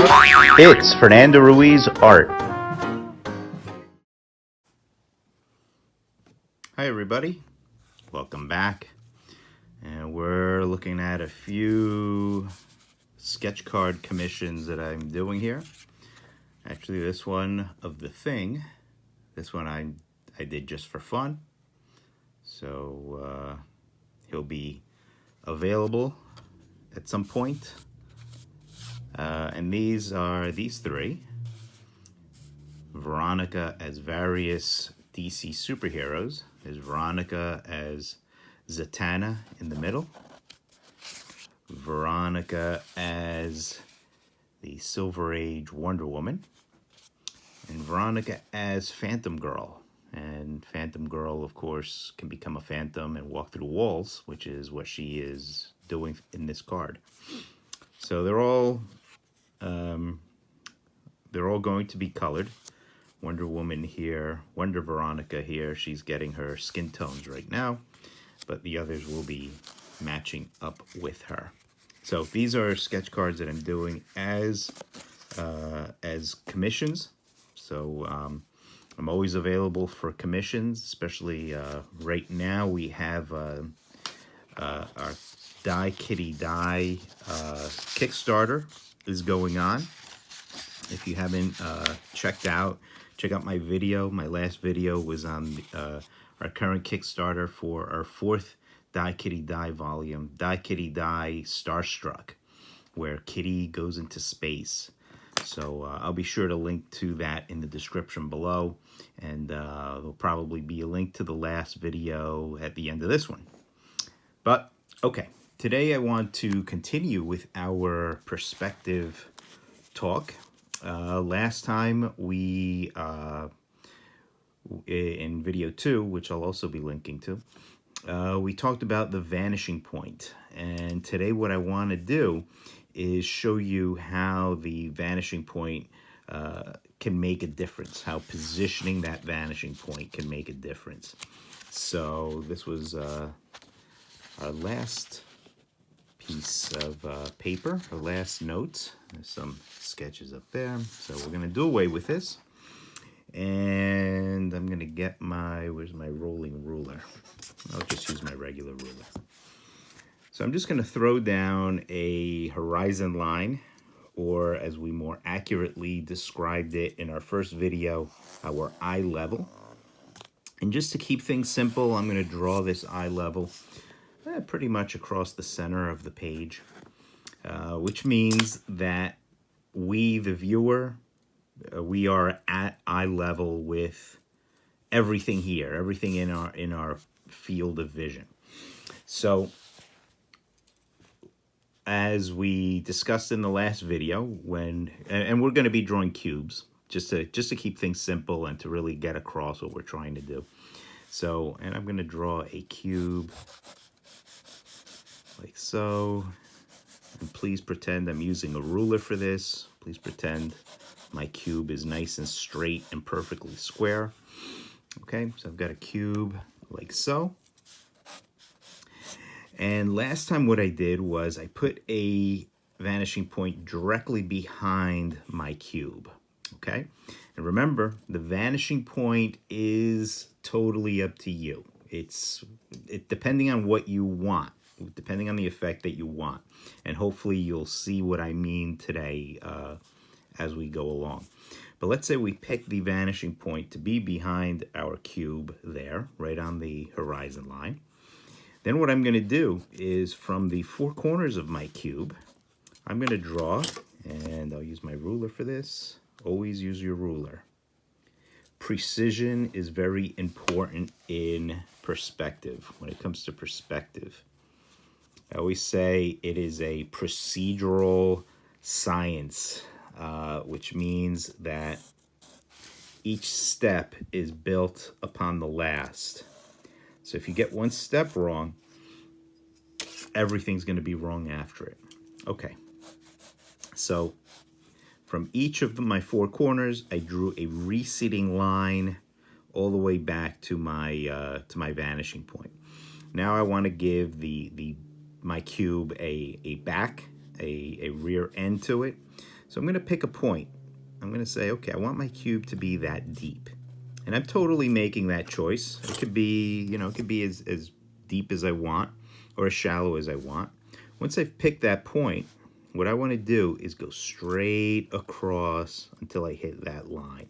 It's Fernando Ruiz Art. Hi everybody, welcome back. And we're looking at a few sketch card commissions that I'm doing here. Actually, this one of the thing, this one I did just for fun. So he'll be available at some point. And these are these three. Veronica as various DC superheroes. There's Veronica as Zatanna in the middle. Veronica as the Silver Age Wonder Woman. And Veronica as Phantom Girl. And Phantom Girl, of course, can become a phantom and walk through walls, which is what she is doing in this card. So they're all going to be colored. Wonder Woman here, Wonder Veronica here. She's getting her skin tones right now, but the others will be matching up with her. So these are sketch cards that I'm doing as commissions. So I'm always available for commissions, especially right now we have our Kitty Die Kickstarter is going on. If you haven't check out my video. My last video was on our current Kickstarter for our 4th Kitty Die volume, Kitty Die Starstruck, where Kitty goes into space. So I'll be sure to link to that in the description below, and there'll probably be a link to the last video at the end of this one. But okay, today I want to continue with our perspective talk. Last time we, in video 2, which I'll also be linking to, we talked about the vanishing point. And today what I want to do is show you how the vanishing point can make a difference, how positioning that vanishing point can make a difference. So this was our last piece of paper, our last note. There's some sketches up there. So we're going to do away with this. And I'm going to get where's my rolling ruler? I'll just use my regular ruler. So I'm just going to throw down a horizon line, or as we more accurately described it in our first video, our eye level. And just to keep things simple, I'm going to draw this eye level pretty much across the center of the page, which means that we, the viewer, we are at eye level with everything here, everything in our field of vision. So as we discussed in the last video, and we're going to be drawing cubes just to keep things simple and to really get across what we're trying to do. So, and I'm going to draw a cube like so. And please pretend I'm using a ruler for this. Please pretend my cube is nice and straight and perfectly square. Okay, so I've got a cube like so. And last time what I did was I put a vanishing point directly behind my cube. Okay, and remember, the vanishing point is totally up to you. It's depending on what you want, depending on the effect that you want. And hopefully you'll see what I mean today as we go along. But let's say we pick the vanishing point to be behind our cube there, right on the horizon line. Then what I'm going to do is from the 4 corners of my cube, I'm going to draw, and I'll use my ruler for this. Always use your ruler. Precision is very important in perspective. When it comes to perspective, I always say it is a procedural science, which means that each step is built upon the last. So if you get one step wrong, everything's going to be wrong after it. Okay, so from each of my 4 corners, I drew a receding line all the way back to my vanishing point. Now I want to give my cube a back, a rear end to it. So I'm going to pick a point. I'm going to say, okay, I want my cube to be that deep. And I'm totally making that choice. It could be, you know, it could be as deep as I want or as shallow as I want. Once I've picked that point, what I want to do is go straight across until I hit that line.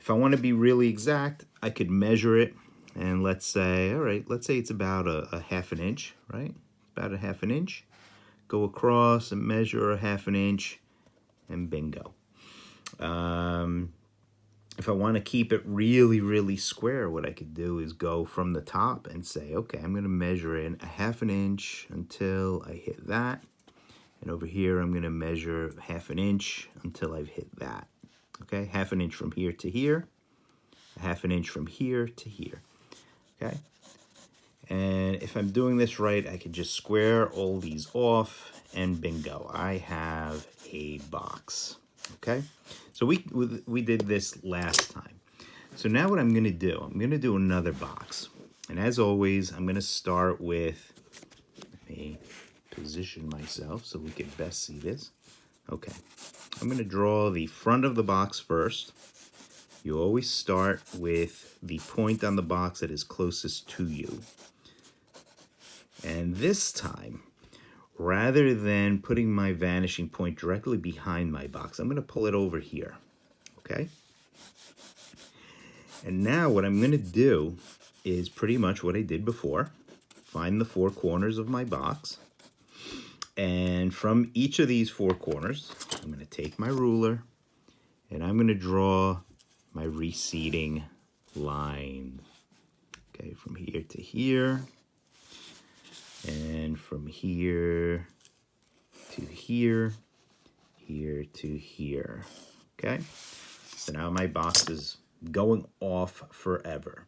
If I want to be really exact, I could measure it, and let's say, all right, let's say it's about a half an inch, right? About a half an inch. Go across and measure a half an inch, and bingo. If I want to keep it really, really square, what I could do is go from the top and say, okay, I'm going to measure in a half an inch until I hit that. And over here, I'm going to measure half an inch until I've hit that. Okay, half an inch from here to here, a half an inch from here to here. Okay, and if I'm doing this right, I could just square all these off, and bingo, I have a box. Okay, so we did this last time. So now what I'm going to do, I'm going to do another box. And as always, I'm going to start with, let me position myself so we can best see this. Okay, I'm going to draw the front of the box first. You always start with the point on the box that is closest to you. And this time, rather than putting my vanishing point directly behind my box, I'm going to pull it over here, okay? And now what I'm going to do is pretty much what I did before. Find the four corners of my box. And from each of these four corners, I'm going to take my ruler and I'm going to draw my receding line. Okay, from here to here. And from here to here, here to here. Okay, so now my box is going off forever.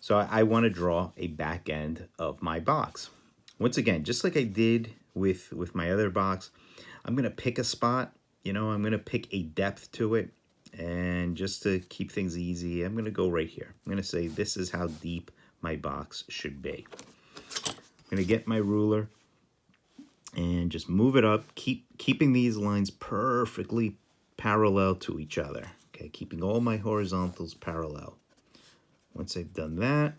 So I want to draw a back end of my box. Once again, just like I did with my other box, I'm going to pick a spot. You know, I'm going to pick a depth to it. And just to keep things easy, I'm going to go right here. I'm going to say this is how deep my box should be. I'm going to get my ruler and just move it up, keeping these lines perfectly parallel to each other. Okay, keeping all my horizontals parallel. Once I've done that,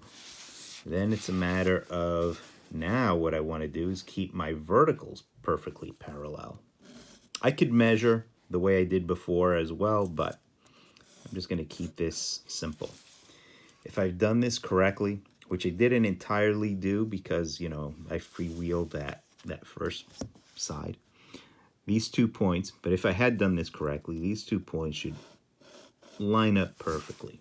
then it's a matter of now what I want to do is keep my verticals perfectly parallel. I could measure the way I did before as well, but I'm just going to keep this simple. If I've done this correctly, which I didn't entirely do because, you know, I freewheeled that first side, these 2 points, but if I had done this correctly, these 2 points should line up perfectly.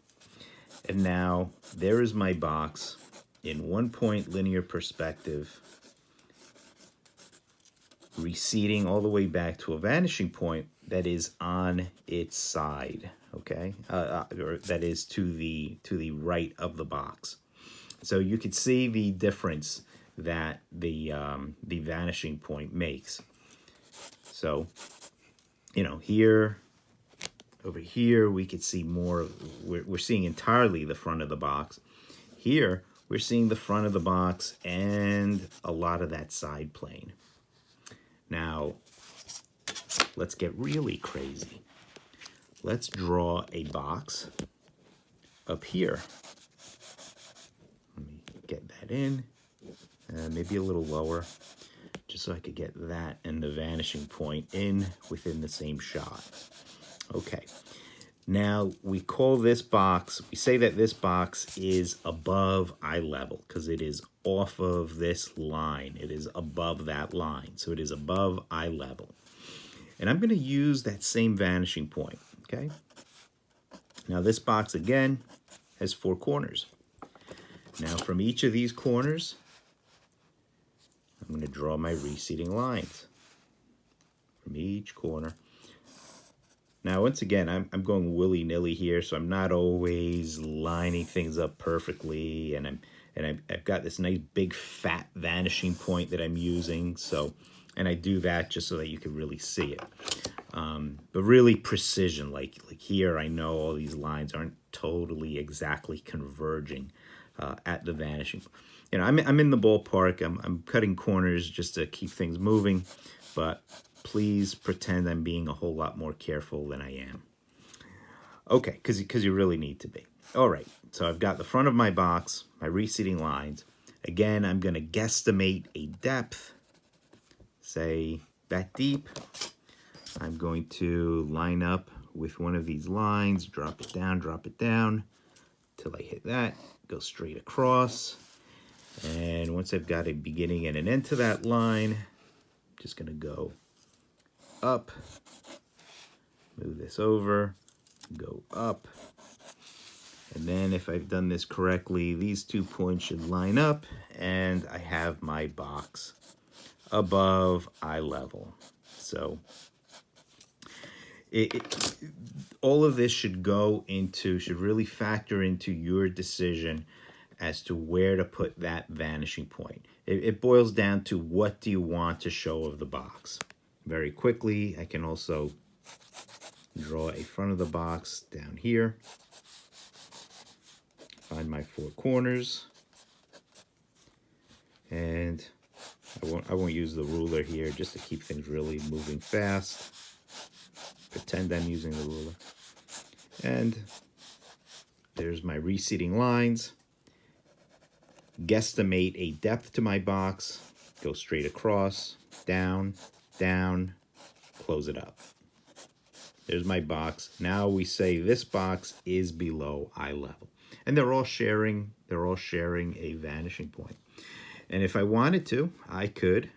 And now there is my box in 1 point linear perspective, receding all the way back to a vanishing point that is on its side, okay, or that is to the right of the box. So you can see the difference that the vanishing point makes. So, you know, here, over here, we could see more. We're seeing entirely the front of the box. Here, we're seeing the front of the box and a lot of that side plane. Now, let's get really crazy. Let's draw a box up here. Let me get that in, maybe a little lower, just so I could get that and the vanishing point in within the same shot. Okay, now we call this box, we say that this box is above eye level because it is off of this line. It is above that line, so it is above eye level. And I'm going to use that same vanishing point, okay? Now this box, again, has 4 corners. Now from each of these corners, I'm going to draw my receding lines from each corner. Now, once again, I'm going willy-nilly here, so I'm not always lining things up perfectly, and I've got this nice big fat vanishing point that I'm using, so, and I do that just so that you can really see it. But really precision, like here, I know all these lines aren't totally exactly converging at the vanishing. You know, I'm in the ballpark. I'm cutting corners just to keep things moving, but please pretend I'm being a whole lot more careful than I am. Okay, because you really need to be. All right, so I've got the front of my box, my reseating lines. Again, I'm going to guesstimate a depth, say that deep. I'm going to line up with one of these lines, drop it down till I hit that, go straight across. And once I've got a beginning and an end to that line, I'm just going to go up, move this over, go up. And then if I've done this correctly, these 2 points should line up and I have my box above eye level. So all of this should really factor into your decision as to where to put that vanishing point. It boils down to what do you want to show of the box. Very quickly, I can also draw a front of the box down here. Find my 4 corners. And I won't use the ruler here just to keep things really moving fast. Pretend I'm using the ruler. And there's my reseating lines. Guesstimate a depth to my box. Go straight across, down, down, close it up. There's my box. Now we say this box is below eye level. And they're all sharing a vanishing point. And if I wanted to, I could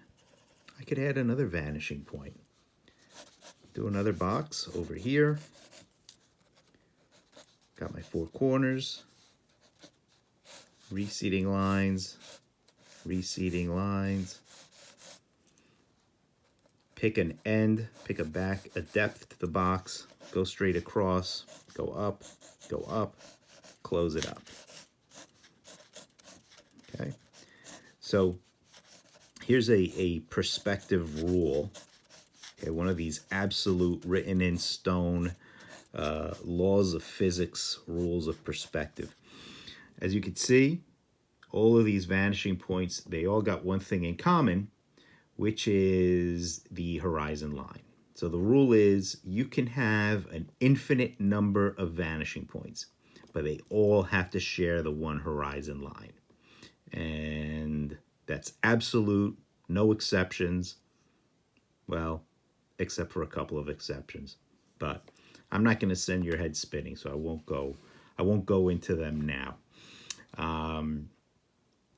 add another vanishing point. Do another box over here. Got my 4 corners. Reseating lines. Pick an end, pick a depth to the box, go straight across, go up, close it up. Okay, so here's a perspective rule. Okay, one of these absolute written in stone laws of physics, rules of perspective. As you can see, all of these vanishing points, they all got one thing in common, which is the horizon line. So the rule is you can have an infinite number of vanishing points, but they all have to share the one horizon line. And that's absolute, no exceptions. Well, except for a couple of exceptions. But I'm not going to send your head spinning, so I won't go into them now.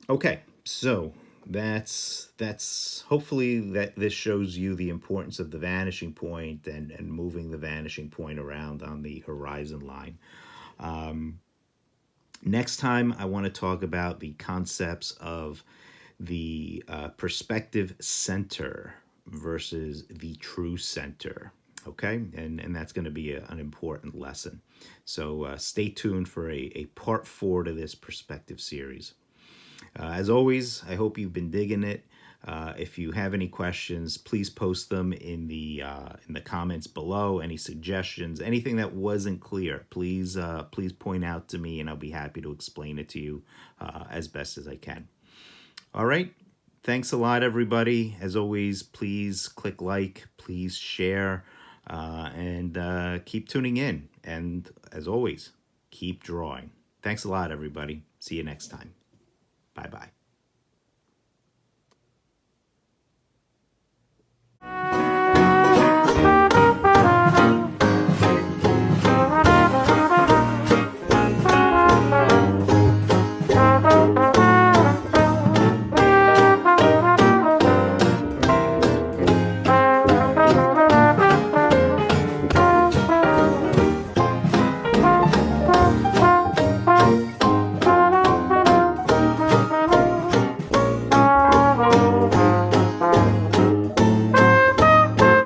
Okay, so that's hopefully that this shows you the importance of the vanishing point and moving the vanishing point around on the horizon line. Next time, I want to talk about the concepts of the perspective center versus the true center. Okay, and that's going to be an important lesson. So stay tuned for a part 4 to this perspective series. As always, I hope you've been digging it. If you have any questions, please post them in the comments below. Any suggestions, anything that wasn't clear, please point out to me, and I'll be happy to explain it to you as best as I can. All right. Thanks a lot, everybody. As always, please click like, please share, and keep tuning in. And as always, keep drawing. Thanks a lot, everybody. See you next time. Bye-bye.